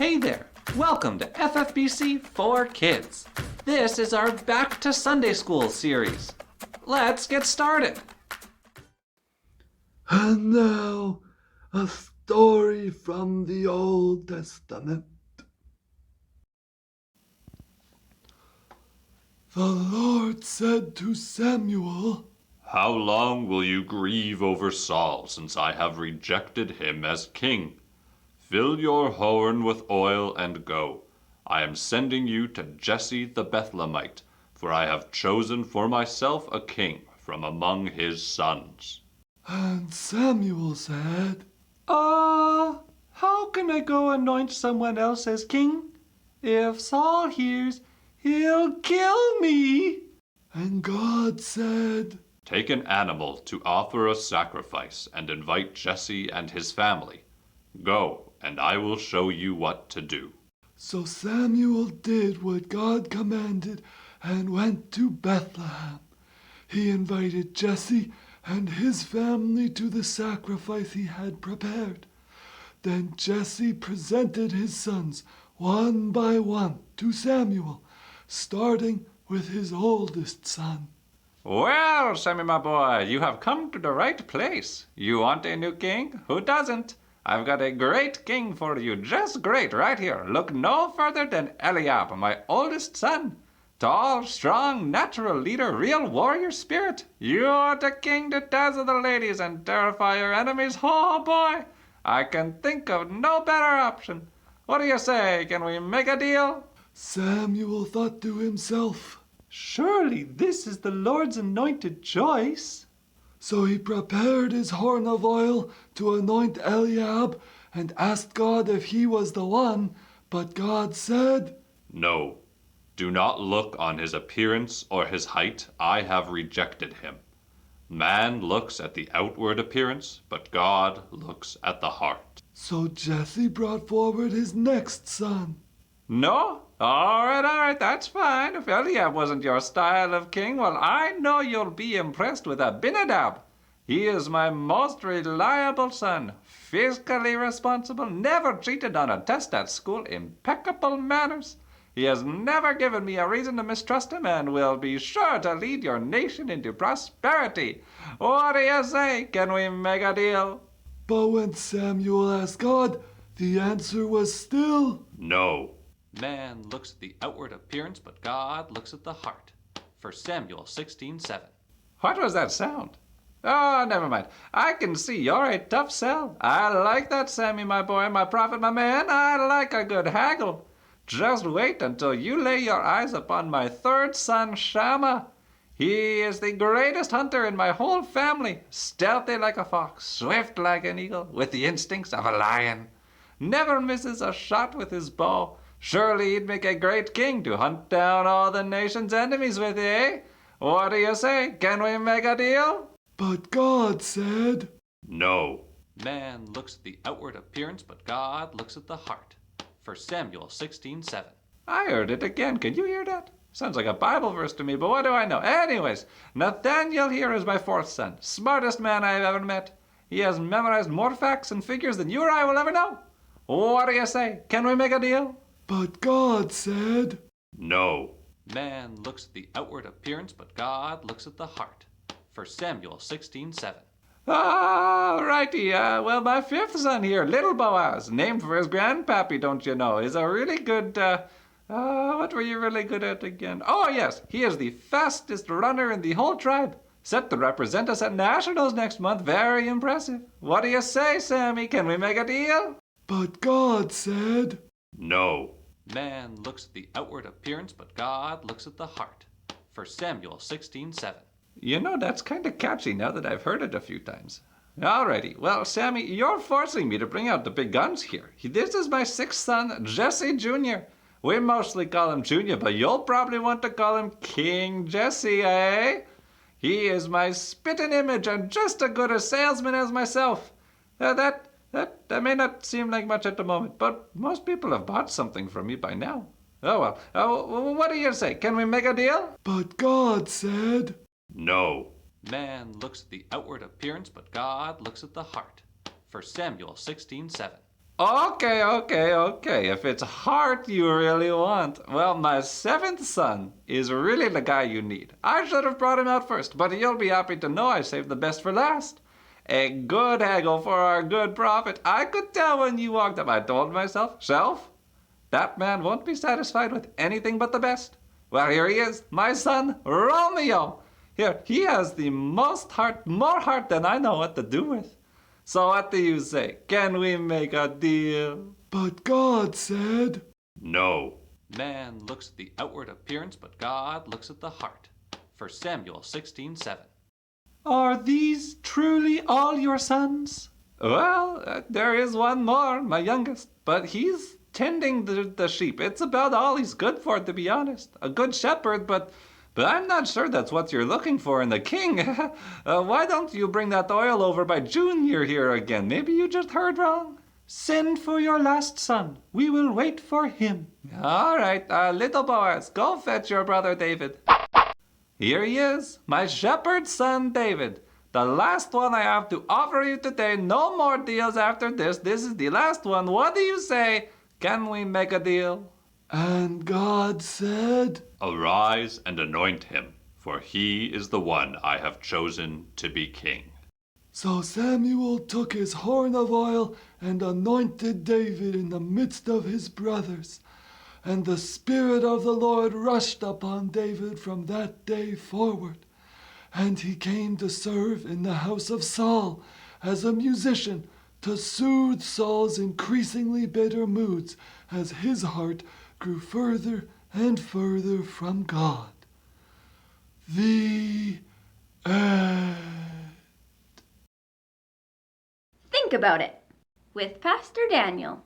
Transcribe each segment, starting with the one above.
Hey there, welcome to FFBC for Kids. This is our Back to Sunday School series. Let's get started. And now, a story from the Old Testament. The Lord said to Samuel, "How long will you grieve over Saul, since I have rejected him as king? Fill your horn with oil and go. I am sending you to Jesse the Bethlehemite, for I have chosen for myself a king from among his sons." And Samuel said, How can I go anoint someone else as king? If Saul hears, he'll kill me. And God said, "Take an animal to offer a sacrifice and invite Jesse and his family. Go, and I will show you what to do." So Samuel did what God commanded and went to Bethlehem. He invited Jesse and his family to the sacrifice he had prepared. Then Jesse presented his sons one by one to Samuel, starting with his oldest son. Well, Sammy, my boy, you have come to the right place. You want a new king? Who doesn't? I've got a great king for you, just great, right here. Look no further than Eliab, my oldest son. Tall, strong, natural leader, real warrior spirit. You're the king to dazzle the ladies and terrify your enemies. Oh, boy, I can think of no better option. What do you say? Can we make a deal? Samuel thought to himself, Surely this is the Lord's anointed choice. so he prepared his horn of oil to anoint Eliab and asked God if he was the one, but God said, "No, do not look on his appearance or his height. I have rejected him. Man looks at the outward appearance, but God looks at the heart." So Jesse brought forward his next son. No? All right, that's fine. If Eliab wasn't your style of king, well, I know you'll be impressed with Abinadab. He is my most reliable son, fiscally responsible, never cheated on a test at school, impeccable manners. He has never given me a reason to mistrust him and will be sure to lead your nation into prosperity. What do you say? Can we make a deal? But when Samuel asked God, the answer was still, "No." Man looks at the outward appearance, but God looks at the heart. 1 Samuel 16:7. What was that sound? Oh, never mind. I can see you're a tough sell. I like that, Sammy, my boy, my prophet, my man. I like a good haggle. Just wait until you lay your eyes upon my third son, Shammah. He is the greatest hunter in my whole family, stealthy like a fox, swift like an eagle, with the instincts of a lion. Never misses a shot with his bow. Surely he'd make a great king to hunt down all the nation's enemies with, eh? What do you say? Can we make a deal? but God said, "No." Man looks at the outward appearance, but God looks at the heart. 1 Samuel 16:7. I heard it again. Can you hear that? Sounds like a Bible verse to me, but what do I know? Anyways, Nathaniel here is my fourth son. Smartest man I've ever met. He has memorized more facts and figures than you or I will ever know. What do you say? Can we make a deal? but God said, "No." Man looks at the outward appearance, but God looks at the heart. 1 Samuel 16:7. All righty. Well, my fifth son here, Little Boaz, named for his grandpappy, don't you know, is a really good, what were you really good at again? Oh, yes, he is the fastest runner in the whole tribe. Set to represent us at Nationals next month. Very impressive. What do you say, Sammy? Can we make a deal? but God said, "No." Man looks at the outward appearance, but God looks at the heart. 1 Samuel 16:7. You know, that's kind of catchy now that I've heard it a few times. Alrighty, well, Sammy, you're forcing me to bring out the big guns here. This is my sixth son, Jesse Jr. We mostly call him Junior, but you'll probably want to call him King Jesse, eh? He is my spitting image and just as good a salesman as myself. That may not seem like much at the moment, but most people have bought something from me by now. Oh well, what do you say? Can we make a deal? but God said, "No." Man looks at the outward appearance, but God looks at the heart. 1 Samuel 16:7. Okay. If it's heart you really want, well, my seventh son is really the guy you need. I should have brought him out first, but you'll be happy to know I saved the best for last. A good haggle for our good prophet. I could tell when you walked up. I told myself, Shelf, that man won't be satisfied with anything but the best. Well, here he is, my son, Romeo. Here, he has the most heart, more heart than I know what to do with. So what do you say? Can we make a deal? But God said, No. Man looks at the outward appearance, but God looks at the heart. 1 Samuel 16:7. Are these truly all your sons? Well, there is one more, my youngest, but he's tending the sheep. It's about all he's good for, to be honest. A good shepherd, but I'm not sure that's what you're looking for in the king. Why don't you bring that oil over by Junior here again? Maybe you just heard wrong. Send for your last son. We will wait for him. All right, little Boaz, go fetch your brother David. Here he is, my shepherd son David. The last one I have to offer you today. No more deals after this. This is the last one. What do you say? Can we make a deal? and God said, Arise and anoint him, for he is the one I have chosen to be king. So Samuel took his horn of oil and anointed David in the midst of his brothers. And the Spirit of the Lord rushed upon David from that day forward. And he came to serve in the house of Saul as a musician to soothe Saul's increasingly bitter moods as his heart grew further and further from God. The end. Think about it with Pastor Daniel.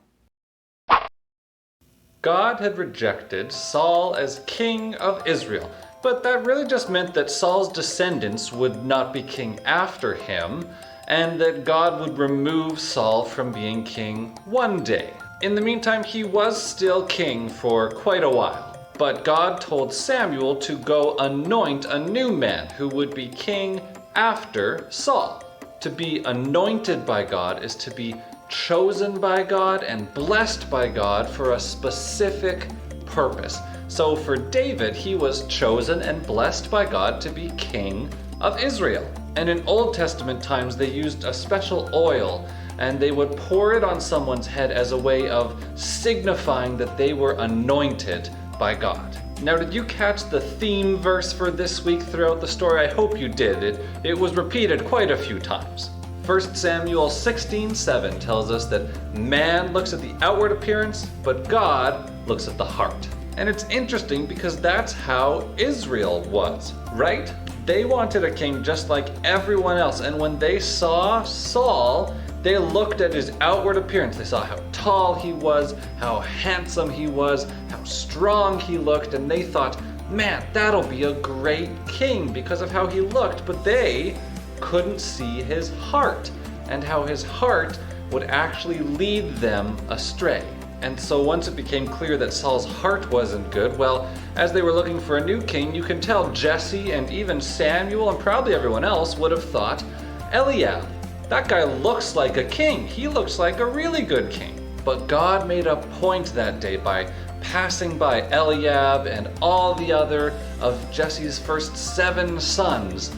God had rejected Saul as king of Israel, but that really just meant that Saul's descendants would not be king after him, and that God would remove Saul from being king one day. In the meantime, he was still king for quite a while, but God told Samuel to go anoint a new man who would be king after Saul. To be anointed by God is to be chosen by God and blessed by God for a specific purpose. So for David, he was chosen and blessed by God to be king of Israel. And in Old Testament times, they used a special oil and they would pour it on someone's head as a way of signifying that they were anointed by God. Now, did you catch the theme verse for this week throughout the story? I hope you did. It was repeated quite a few times. 1 Samuel 16:7 tells us that man looks at the outward appearance, but God looks at the heart. And it's interesting because that's how Israel was, right? They wanted a king just like everyone else, and when they saw Saul, they looked at his outward appearance. They saw how tall he was, how handsome he was, how strong he looked, and they thought, man, that'll be a great king because of how he looked, but they couldn't see his heart and how his heart would actually lead them astray. And so once it became clear that Saul's heart wasn't good, well, as they were looking for a new king, you can tell Jesse and even Samuel and probably everyone else would have thought, Eliab, that guy looks like a king. He looks like a really good king. But God made a point that day by passing by Eliab and all the other of Jesse's first 7 sons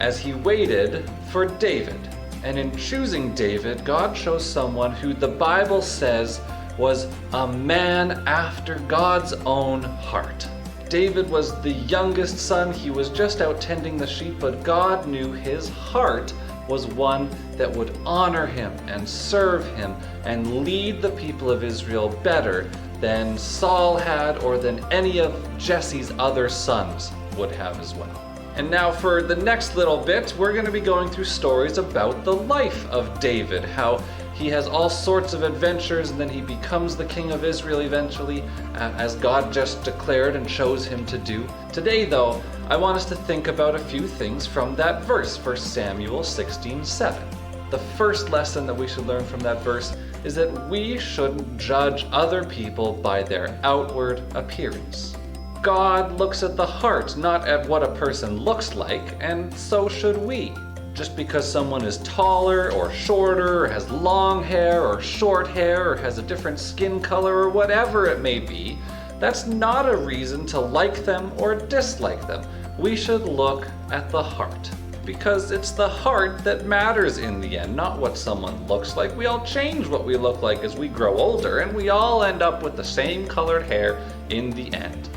as he waited for David. And in choosing David, God chose someone who the Bible says was a man after God's own heart. David was the youngest son. He was just out tending the sheep, but God knew his heart was one that would honor him and serve him and lead the people of Israel better than Saul had or than any of Jesse's other sons would have as well. And now for the next little bit, we're going to be going through stories about the life of David, how he has all sorts of adventures and then he becomes the king of Israel eventually, as God just declared and chose him to do. Today, though, I want us to think about a few things from that verse, 1 Samuel 16:7. The first lesson that we should learn from that verse is that we shouldn't judge other people by their outward appearance. God looks at the heart, not at what a person looks like, and so should we. just because someone is taller or shorter, or has long hair or short hair, or has a different skin color, or whatever it may be, that's not a reason to like them or dislike them. We should look at the heart, because it's the heart that matters in the end, not what someone looks like. We all change what we look like as we grow older, and we all end up with the same colored hair in the end.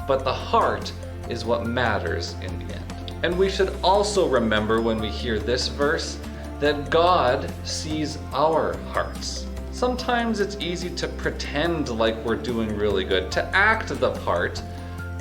But the heart is what matters in the end. And we should also remember when we hear this verse that God sees our hearts. Sometimes it's easy to pretend like we're doing really good, to act the part,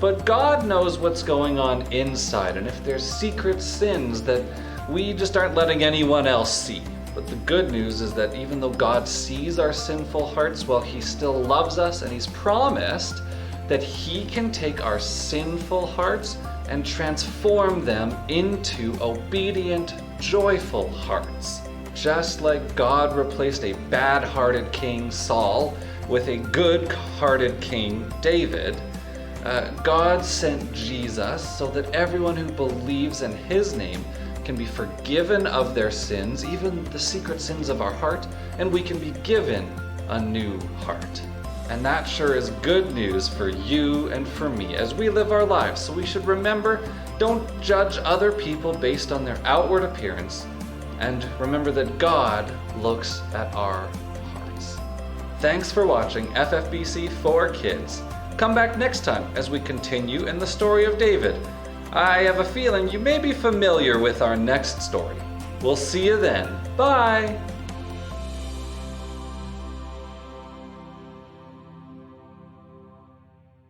but God knows what's going on inside, and if there's secret sins that we just aren't letting anyone else see. But the good news is that even though God sees our sinful hearts, well, He still loves us, and He's promised that He can take our sinful hearts and transform them into obedient, joyful hearts. Just like God replaced a bad-hearted king, Saul, with a good-hearted king, David, God sent Jesus so that everyone who believes in His name can be forgiven of their sins, even the secret sins of our heart, and we can be given a new heart. And that sure is good news for you and for me as we live our lives. So we should remember, don't judge other people based on their outward appearance, and remember that God looks at our hearts. Thanks for watching FFBC for Kids. Come back next time as we continue in the story of David. I have a feeling you may be familiar with our next story. We'll see you then. Bye!